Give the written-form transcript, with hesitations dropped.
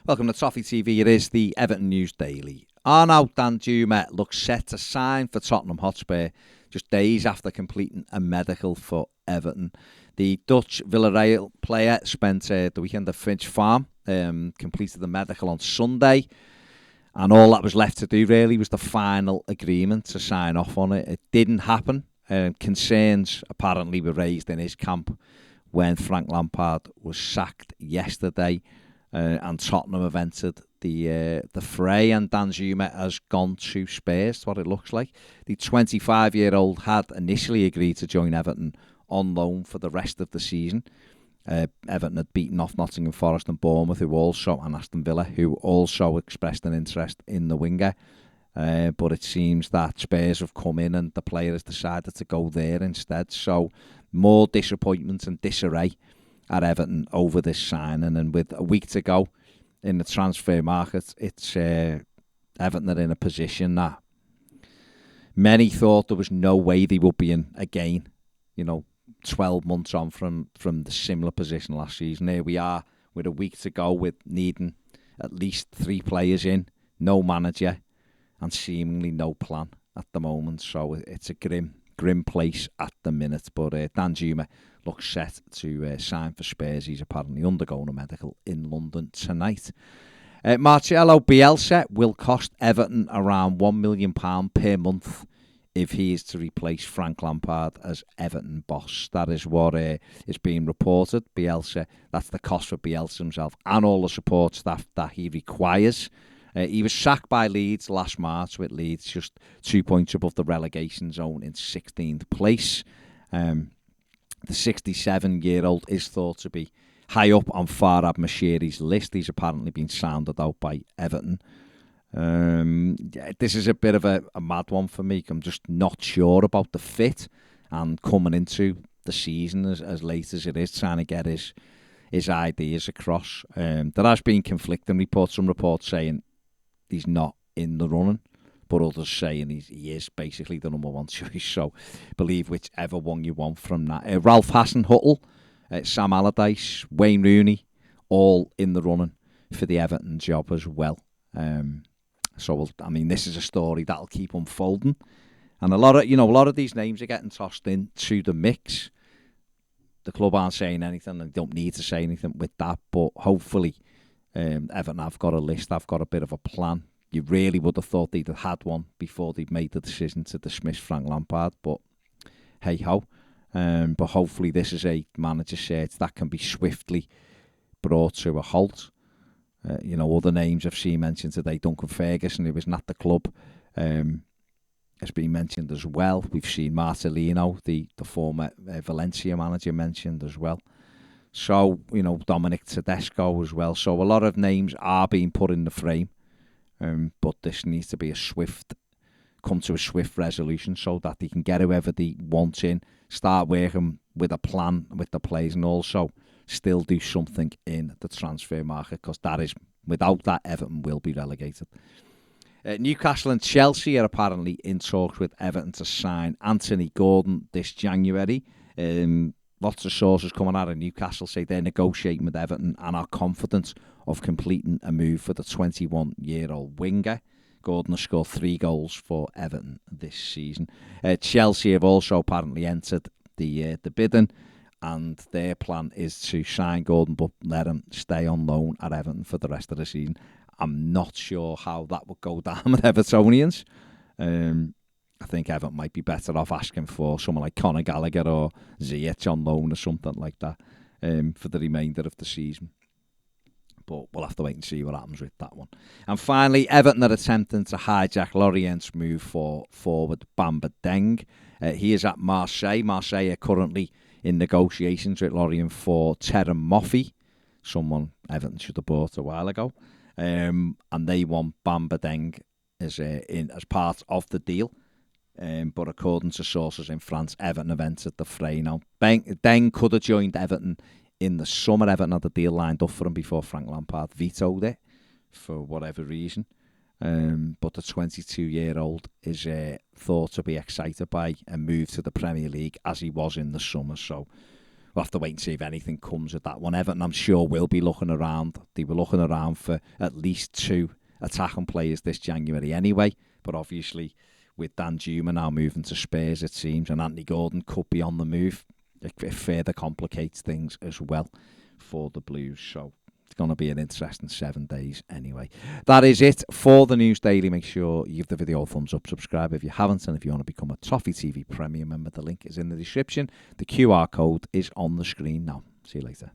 Welcome to Toffee TV. It is the Everton News Daily. Hijack Danjuma looks set to sign for Tottenham Hotspur just days after completing a medical for Everton. The Dutch Villarreal player spent the weekend at Finch Farm, completed the medical on Sunday, and all that was left to do really was the final agreement to sign off on it. It didn't happen. Concerns apparently were raised in his camp when Frank Lampard was sacked yesterday. And Tottenham have entered the fray, and Danjuma has gone to Spurs, what it looks like. The 25-year-old had initially agreed to join Everton on loan for the rest of the season. Everton had beaten off Nottingham Forest and Bournemouth, and Aston Villa, who also expressed an interest in the winger. But it seems that Spurs have come in and the player has decided to go there instead. So more disappointment and disarray at Everton over this signing, and with a week to go in the transfer market, it's Everton are in a position that many thought there was no way they would be in again. 12 months on from the similar position last season. Here we are with a week to go, with needing at least 3 players in, no manager, and seemingly no plan at the moment. So it's a grim place at the minute. But Danjuma looks set to sign for Spurs. He's apparently undergoing a medical in London tonight. Marcelo Bielsa will cost Everton around £1 million per month if he is to replace Frank Lampard as Everton boss. That is what is being reported. Bielsa, that's the cost for Bielsa himself and all the support staff that he requires. He was sacked by Leeds last March, with Leeds just 2 points above the relegation zone in 16th place. The 67-year-old is thought to be high up on Farhad Moshiri's list. He's apparently been sounded out by Everton. This is a bit of a mad one for me. I'm just not sure about the fit, and coming into the season as late as it is, trying to get his ideas across. There has been conflicting reports. Some reports saying he's not in the running, but others saying he is basically the number one choice. So believe whichever one you want from that. Ralph Hasenhüttl, Sam Allardyce, Wayne Rooney, all in the running for the Everton job as well. This is a story that'll keep unfolding, and a lot of these names are getting tossed into the mix. The club aren't saying anything, and they don't need to say anything with that. But hopefully, Everton have got a list. I've got a bit of a plan. You really would have thought they'd have had one before they'd made the decision to dismiss Frank Lampard. But hey-ho. But hopefully this is a manager search that can be swiftly brought to a halt. Other names I've seen mentioned today. Duncan Ferguson, who was not the club, has been mentioned as well. We've seen Marcelino, the former Valencia manager, mentioned as well. So, Dominic Tedesco as well. So a lot of names are being put in the frame. But this needs to be come to a swift resolution so that they can get whoever they want in, start working with a plan with the players, and also still do something in the transfer market, because without that, Everton will be relegated. Newcastle and Chelsea are apparently in talks with Everton to sign Anthony Gordon this January. Lots of sources coming out of Newcastle say they're negotiating with Everton and are confident of completing a move for the 21-year-old winger. Gordon has scored 3 goals for Everton this season. Chelsea have also apparently entered the bidding, and their plan is to sign Gordon but let him stay on loan at Everton for the rest of the season. I'm not sure how that would go down with Evertonians. I think Everton might be better off asking for someone like Conor Gallagher or Ziyech on loan or something like that for the remainder of the season. But we'll have to wait and see what happens with that one. And finally, Everton are attempting to hijack Lorient's move for forward Bamba Dieng. He is at Marseille. Marseille are currently in negotiations with Lorient for Terem Moffi, someone Everton should have bought a while ago. And they want Bamba Dieng as part of the deal. But according to sources in France, Everton have entered the fray now. Dieng could have joined Everton in the summer. Everton had the deal lined up for him before Frank Lampard vetoed it for whatever reason. But the 22-year-old is thought to be excited by a move to the Premier League, as he was in the summer. So we'll have to wait and see if anything comes of that one. Everton, I'm sure, will be looking around. They were looking around for at least 2 attacking players this January anyway. But obviously, with Danjuma now moving to Spurs, it seems, and Anthony Gordon could be on the move, it further complicates things as well for the Blues. So it's going to be an interesting 7 days anyway. That is it for the News Daily. Make sure you give the video a thumbs up, subscribe if you haven't, and if you want to become a Toffee TV Premium member, the link is in the description. The QR code is on the screen now. See you later.